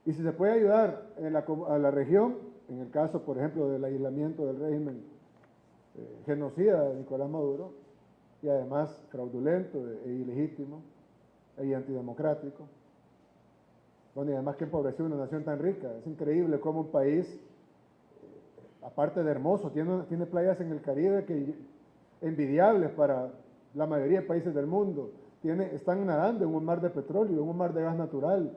Y si se puede ayudar a la región, en el caso, por ejemplo, del aislamiento del régimen genocida de Nicolás Maduro, y además fraudulento e ilegítimo y antidemocrático, bueno, y además que empobreció una nación tan rica. Es increíble cómo un país, aparte de hermoso, tiene playas en el Caribe envidiables para la mayoría de países del mundo. Están nadando en un mar de petróleo, en un mar de gas natural,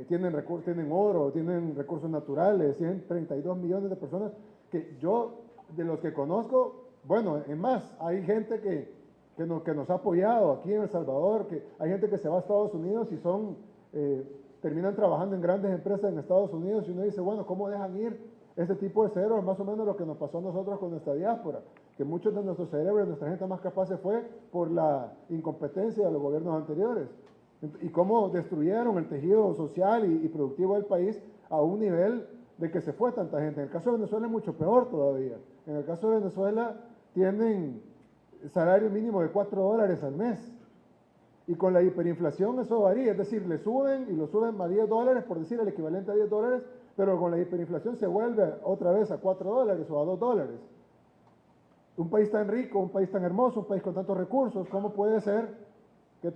tienen oro, tienen recursos naturales, tienen 32 millones de personas que yo, de los que conozco, bueno, es más, hay gente que nos ha apoyado aquí en El Salvador, que hay gente que se va a Estados Unidos y terminan trabajando en grandes empresas en Estados Unidos, y uno dice, bueno, ¿cómo dejan ir este tipo de cerebros? Más o menos lo que nos pasó a nosotros con nuestra diáspora, que muchos de nuestros cerebros, nuestra gente más capaz se fue por la incompetencia de los gobiernos anteriores, y cómo destruyeron el tejido social y productivo del país a un nivel de que se fue tanta gente. En el caso de Venezuela es mucho peor todavía. En el caso de Venezuela tienen salario mínimo de $4 al mes, y con la hiperinflación eso varía, es decir, le suben y lo suben a $10, por decir el equivalente a $10, pero con la hiperinflación se vuelve otra vez a $4 o a $2. Un país tan rico, un país tan hermoso, un país con tantos recursos, ¿cómo puede ser que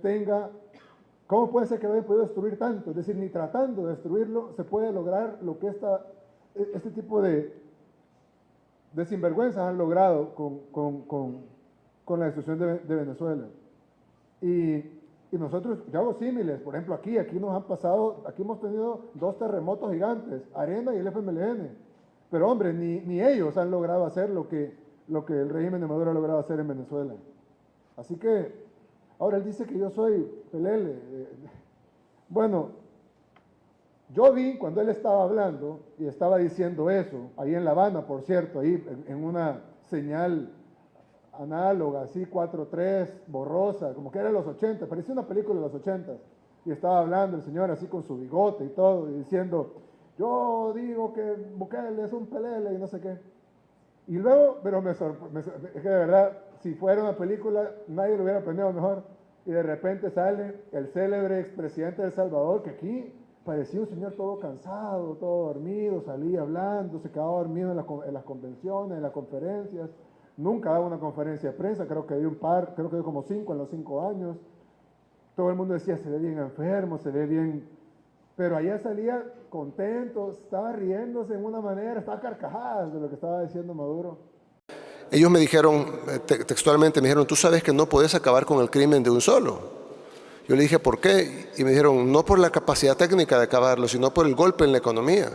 lo haya podido destruir tanto? Es decir, ni tratando de destruirlo se puede lograr lo que este tipo de sinvergüenzas han logrado con la destrucción de Venezuela. Y nosotros, yo hago símiles, por ejemplo, aquí hemos tenido 2 terremotos gigantes, Arena y el FMLN, pero hombre, ni ellos han logrado hacer lo que el régimen de Maduro ha logrado hacer en Venezuela. Así que, ahora él dice que yo soy pelele. Bueno, yo vi cuando él estaba hablando y estaba diciendo eso, ahí en La Habana, por cierto, ahí en una señal análoga, así 4:3, borrosa, como que era de los 80, parecía una película de los 80, y estaba hablando el señor así con su bigote y todo, y diciendo, yo digo que Bukele es un pelele y no sé qué. Y luego, pero es que de verdad, si fuera una película, nadie lo hubiera aprendido mejor, y de repente sale el célebre expresidente de El Salvador, que aquí parecía un señor todo cansado, todo dormido, salía hablando, se quedaba dormido en las convenciones, en las conferencias. Nunca daba una conferencia de prensa, creo que dio como 5 en los 5 años. Todo el mundo decía, se ve bien enfermo, se ve bien, pero allá salía contento, estaba riéndose en una manera, estaba a carcajadas de lo que estaba diciendo Maduro. Ellos me dijeron, textualmente me dijeron, tú sabes que no puedes acabar con el crimen de un solo. Yo le dije, ¿por qué? Y me dijeron, no por la capacidad técnica de acabarlo, sino por el golpe en la economía.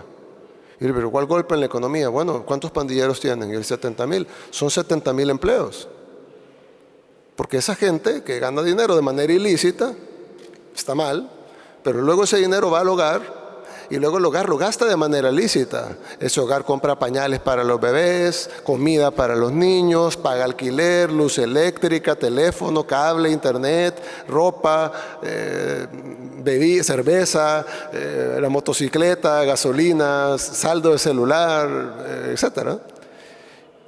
Y yo, ¿pero cuál golpe en la economía? Bueno, ¿cuántos pandilleros tienen? Y el 70,000. Son 70,000 empleos. Porque esa gente que gana dinero de manera ilícita, está mal, pero luego ese dinero va al hogar y luego el hogar lo gasta de manera lícita. Ese hogar compra pañales para los bebés, comida para los niños, paga alquiler, luz eléctrica, teléfono, cable, internet, ropa, cerveza, la motocicleta, gasolina, saldo de celular, etcétera.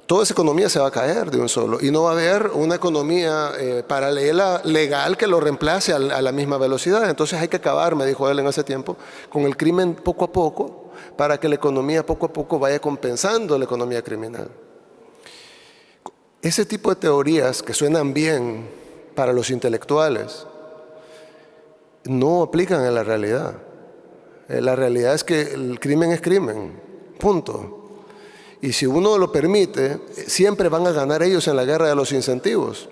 Toda esa economía se va a caer de un solo y no va a haber una economía paralela, legal, que lo reemplace a la misma velocidad. Entonces hay que acabar, me dijo él en ese tiempo, con el crimen poco a poco, para que la economía poco a poco vaya compensando la economía criminal. Ese tipo de teorías que suenan bien para los intelectuales no aplican en la realidad. La realidad es que el crimen es crimen, punto. Y si uno lo permite, siempre van a ganar ellos en la guerra de los incentivos.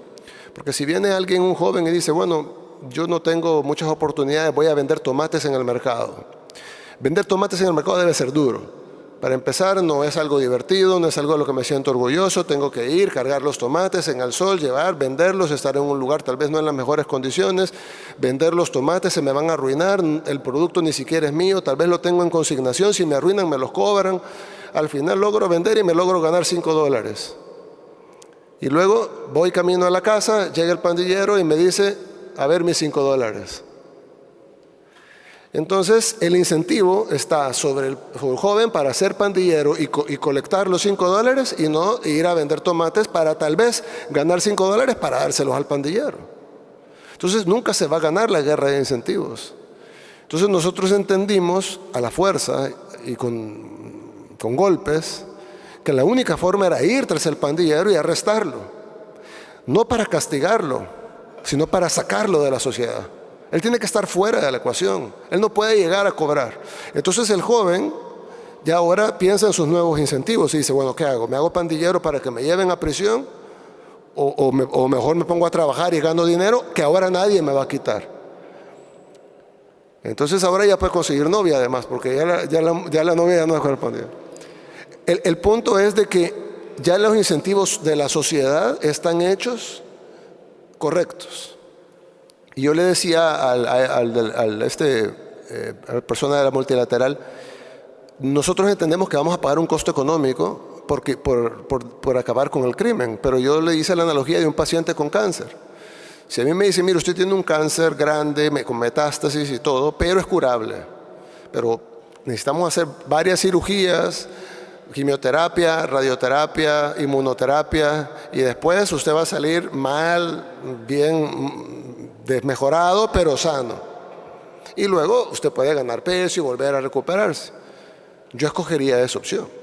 Porque si viene alguien, un joven, y dice, bueno, yo no tengo muchas oportunidades, voy a vender tomates en el mercado. Vender tomates en el mercado debe ser duro. Para empezar, no es algo divertido, no es algo de lo que me siento orgulloso. Tengo que ir, cargar los tomates en el sol, llevar, venderlos, estar en un lugar tal vez no en las mejores condiciones. Vender los tomates, se me van a arruinar, el producto ni siquiera es mío, tal vez lo tengo en consignación, si me arruinan me los cobran. Al final logro vender y me logro ganar $5. Y luego voy camino a la casa, llega el pandillero y me dice, a ver mis $5. Entonces el incentivo está sobre el joven para ser pandillero y colectar los $5 y no ir a vender tomates para tal vez ganar $5 para dárselos al pandillero. Entonces nunca se va a ganar la guerra de incentivos. Entonces nosotros entendimos a la fuerza y con golpes que la única forma era ir tras el pandillero y arrestarlo, no para castigarlo, sino para sacarlo de la sociedad. Él tiene que estar fuera de la ecuación, él no puede llegar a cobrar. Entonces el joven ya ahora piensa en sus nuevos incentivos y dice, bueno, ¿qué hago? ¿Me hago pandillero para que me lleven a prisión? ¿O mejor me pongo a trabajar y gano dinero que ahora nadie me va a quitar? Entonces ahora ya puede conseguir novia además, porque ya la novia ya no es con el pandillero. El punto es de que ya los incentivos de la sociedad están hechos correctos. Y yo le decía a la persona de la multilateral, nosotros entendemos que vamos a pagar un costo económico por acabar con el crimen, pero yo le hice la analogía de un paciente con cáncer. Si a mí me dice, mire, usted tiene un cáncer grande, con metástasis y todo, pero es curable, pero necesitamos hacer varias cirugías, quimioterapia, radioterapia, inmunoterapia, y después usted va a salir mal, bien desmejorado, pero sano. Y luego usted puede ganar peso y volver a recuperarse. Yo escogería esa opción.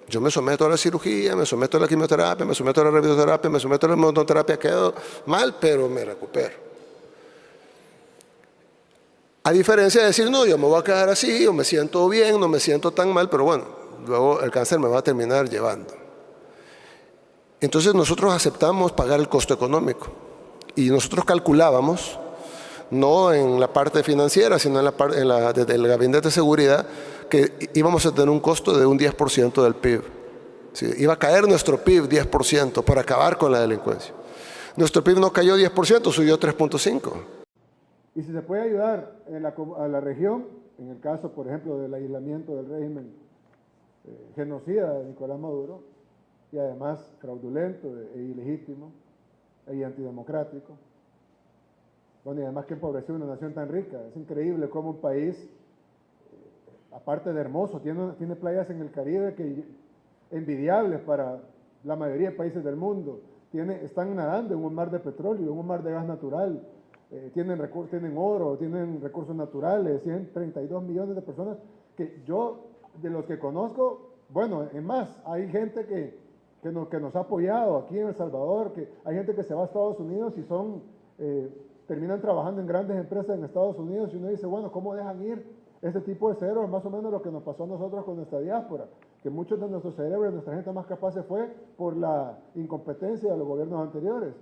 Yo me someto a la cirugía, me someto a la quimioterapia, me someto a la radioterapia, me someto a la inmunoterapia, quedo mal, pero me recupero. A diferencia de decir, no, yo me voy a quedar así, o me siento bien, no me siento tan mal, pero bueno, luego el cáncer me va a terminar llevando. Entonces nosotros aceptamos pagar el costo económico. Y nosotros calculábamos, no en la parte financiera, sino desde el gabinete de seguridad, que íbamos a tener un costo de un 10% del PIB. ¿Sí? Iba a caer nuestro PIB 10% para acabar con la delincuencia. Nuestro PIB no cayó 10%, subió 3.5%. Y si se puede ayudar a la región, en el caso, por ejemplo, del aislamiento del régimen genocida de Nicolás Maduro, y además fraudulento e ilegítimo y antidemocrático, bueno, y además que empobreció una nación tan rica. Es increíble cómo un país, aparte de hermoso, tiene playas en el Caribe envidiables para la mayoría de países del mundo. Están nadando en un mar de petróleo, en un mar de gas natural. Tienen oro, tienen recursos naturales, tienen 32 millones de personas que yo, de los que conozco, bueno, es más, hay gente que nos ha apoyado aquí en El Salvador, que hay gente que se va a Estados Unidos y terminan trabajando en grandes empresas en Estados Unidos, y uno dice, bueno, ¿cómo dejan ir este tipo de cerebros? Más o menos lo que nos pasó a nosotros con nuestra diáspora, que muchos de nuestros cerebros, nuestra gente más capaz se fue por la incompetencia de los gobiernos anteriores,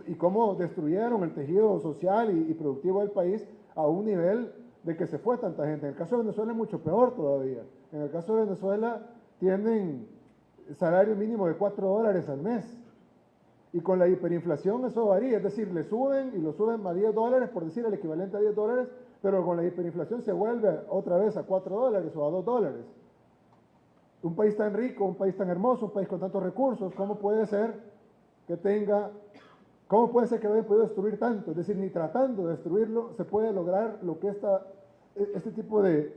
y cómo destruyeron el tejido social y productivo del país a un nivel de que se fue tanta gente. En el caso de Venezuela es mucho peor todavía. En el caso de Venezuela tienen salario mínimo de $4 al mes. Y con la hiperinflación eso varía, es decir, le suben y lo suben a $10, por decir el equivalente a $10, pero con la hiperinflación se vuelve otra vez a $4 o a $2. Un país tan rico, un país tan hermoso, un país con tantos recursos, ¿cómo puede ser que haya podido destruir tanto? Es decir, ni tratando de destruirlo se puede lograr lo que este tipo de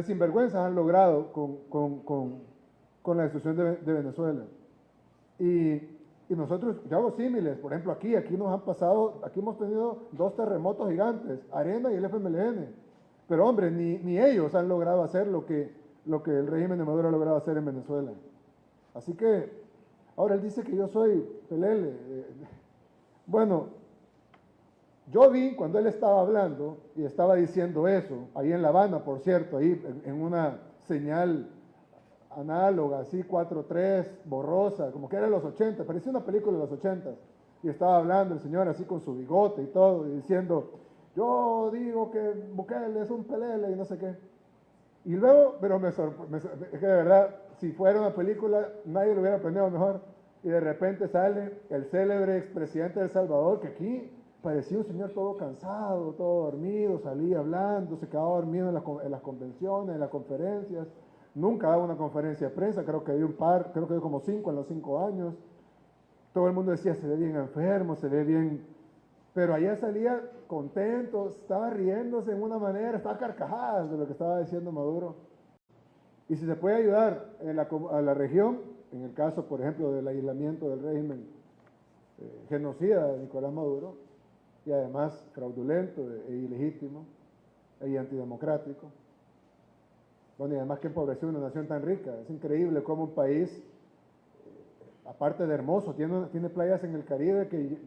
sinvergüenzas han logrado con la destrucción de Venezuela. Y nosotros, yo hago símiles, por ejemplo, aquí hemos tenido 2 terremotos gigantes, Arena y el FMLN, pero hombre, ni ellos han logrado hacer lo que el régimen de Maduro ha logrado hacer en Venezuela. Así que, ahora él dice que yo soy pelele. Bueno, yo vi cuando él estaba hablando y estaba diciendo eso, ahí en La Habana, por cierto, ahí en una señal análoga, así 4:3, borrosa, como que era de los 80, parecía una película de los 80, y estaba hablando el señor así con su bigote y todo, y diciendo, yo digo que Bukele es un pelele y no sé qué. Y luego, pero es que de verdad, si fuera una película, nadie lo hubiera aprendido mejor, y de repente sale el célebre expresidente de El Salvador, que aquí parecía un señor todo cansado, todo dormido, salía hablando, se quedaba dormido en las convenciones, en las conferencias. Nunca daba una conferencia de prensa, creo que dio como 5 en los 5 años. Todo el mundo decía, se ve bien enfermo, se ve bien. Pero allá salía contento, estaba riéndose en una manera, estaba carcajadas de lo que estaba diciendo Maduro. Y si se puede ayudar a la región, en el caso, por ejemplo, del aislamiento del régimen genocida de Nicolás Maduro, y además fraudulento e ilegítimo y antidemocrático. Bueno, y además que empobreció una nación tan rica. Es increíble cómo un país, aparte de hermoso, tiene playas en el Caribe que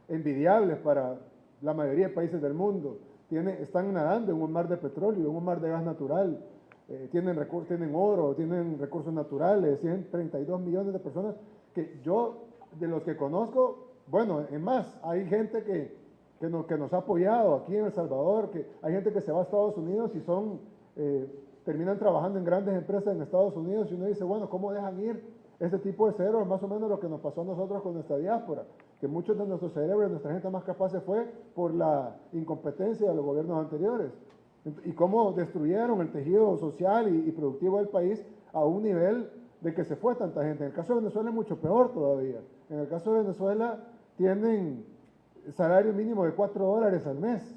envidiables para la mayoría de países del mundo. Están nadando en un mar de petróleo, en un mar de gas natural. Tienen oro, tienen recursos naturales, tienen 32 millones de personas que yo, de los que conozco, bueno, es más, hay gente que nos ha apoyado aquí en El Salvador, que hay gente que se va a Estados Unidos y terminan trabajando en grandes empresas en Estados Unidos y uno dice, bueno, ¿cómo dejan ir este tipo de cerebros? Más o menos lo que nos pasó a nosotros con nuestra diáspora, que muchos de nuestros cerebros, nuestra gente más capaz se fue por la incompetencia de los gobiernos anteriores y cómo destruyeron el tejido social y productivo del país a un nivel de que se fue tanta gente. En el caso de Venezuela es mucho peor todavía. En el caso de Venezuela tienen salario mínimo de $4 al mes.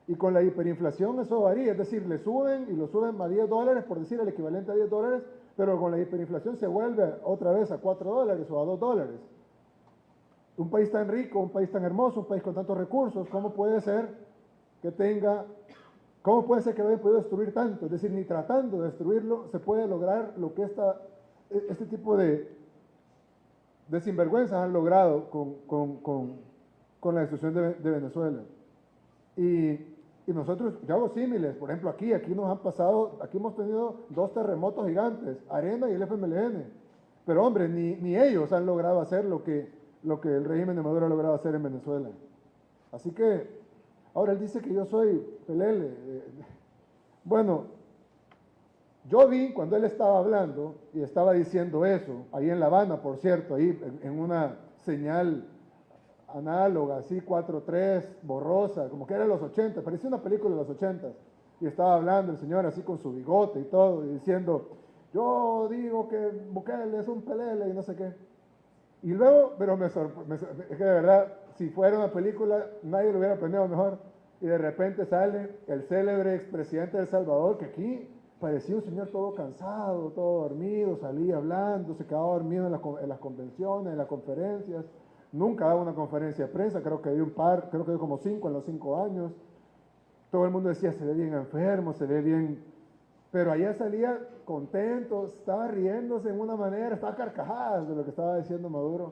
Y con la hiperinflación eso varía, es decir, le suben y lo suben a $10, por decir el equivalente a $10, pero con la hiperinflación se vuelve otra vez a $4 o a $2. Un país tan rico, un país tan hermoso, un país con tantos recursos, ¿cómo puede ser que haya podido destruir tanto? Es decir, ni tratando de destruirlo se puede lograr lo que este tipo de sinvergüenzas han logrado con la destrucción de Venezuela. Y nosotros, yo hago símiles, por ejemplo, aquí hemos tenido 2 terremotos gigantes, Arena y el FMLN, pero hombre, ni ellos han logrado hacer lo que el régimen de Maduro ha logrado hacer en Venezuela. Así que, ahora él dice que yo soy pelele. Bueno, yo vi cuando él estaba hablando y estaba diciendo eso, ahí en La Habana, por cierto, ahí en una señal análoga, así 4:3, borrosa, como que era de los 80, parecía una película de los 80. Y estaba hablando el señor así con su bigote y todo, y diciendo, yo digo que Bukele es un pelele y no sé qué. Y luego, pero es que de verdad, si fuera una película, nadie lo hubiera planeado mejor. Y de repente sale el célebre expresidente de El Salvador, que aquí parecía un señor todo cansado, todo dormido, salía hablando, se quedaba dormido en las convenciones, en las conferencias. Nunca daba una conferencia de prensa, creo que dio como 5 en los 5 años. Todo el mundo decía, se ve bien enfermo, se ve bien. Pero allá salía contento, estaba riéndose en una manera, estaba a carcajadas de lo que estaba diciendo Maduro.